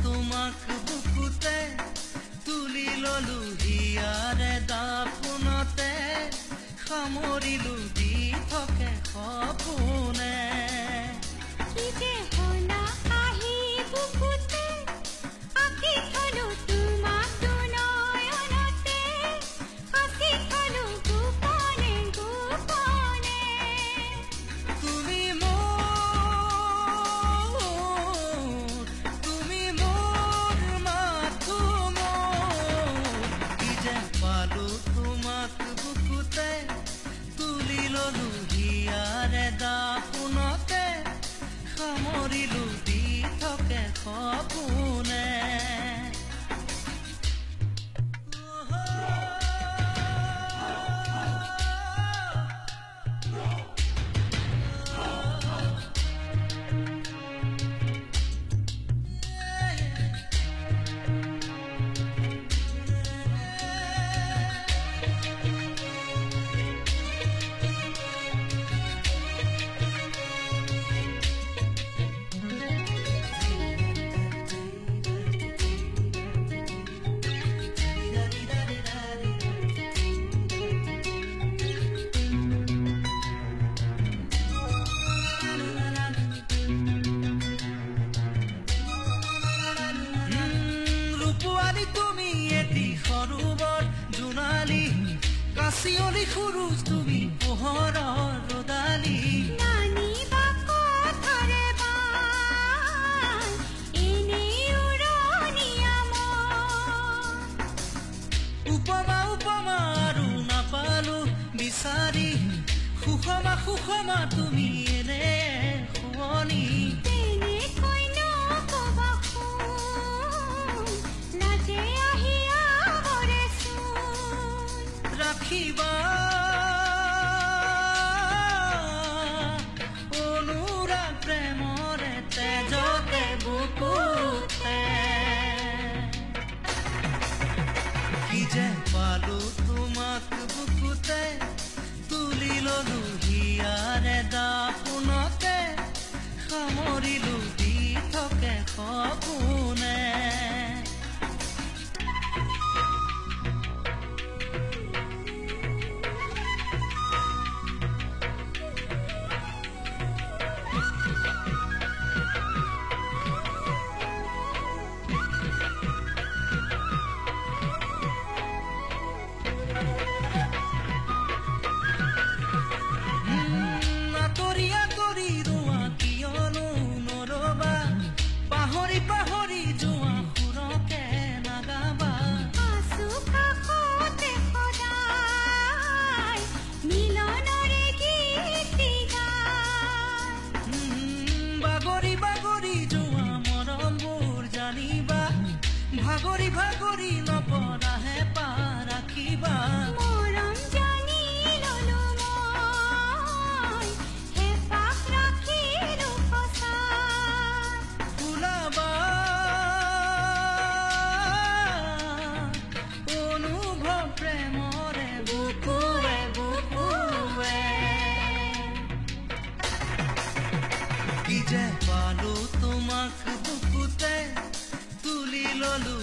তোমাক বুকুতে তুলি ললো হিয়াৰে দাপোনতে সামৰিলো দি থাকে সপোনে কি যে হলা আহি বুকুতে আকি থলো তোমাক নয়নতে আকি থলো গোপনে গোপনে তুমি তোমাক বুকুতে তুলি ললো হিয়াৰে দাপোনতে সামৰিলো দি থাকে সপোনে তুমি এটি সৰোবৰ জোনালী কাচিয়লি সুৰুজ তুমি পোহৰৰ ৰদালি উপমা উপমা আৰু নাপালো বিচাৰি সুষমা সুষমা তুমি এনে শুৱনি ৰাখিবা অনুৰাগ প্ৰেমৰে তেজতে বুকুতে কি যে পালো তোমাক বুকুতে তুলি ললো হিয়াৰে দাপোনতে সামৰিলো দি থাকে সপোনে পাহৰি পাহৰি যোৱা সুৰকে নাগাবা আছো কাষতে সদায় মিলনৰে গীত গায় বাগৰি বাগৰি যোৱা মৰমবোৰ জানিবা ভাগৰি ভাগৰি নপৰাহে ৰাখিবা মৰম জানি ললো মই হেঁপাহ ৰাখিলো সঁচা অনুভৱ প্ৰেমৰে বুকুৱে বুকুৱে কি যে পালো তোমাক বুকুতে তুলি ললো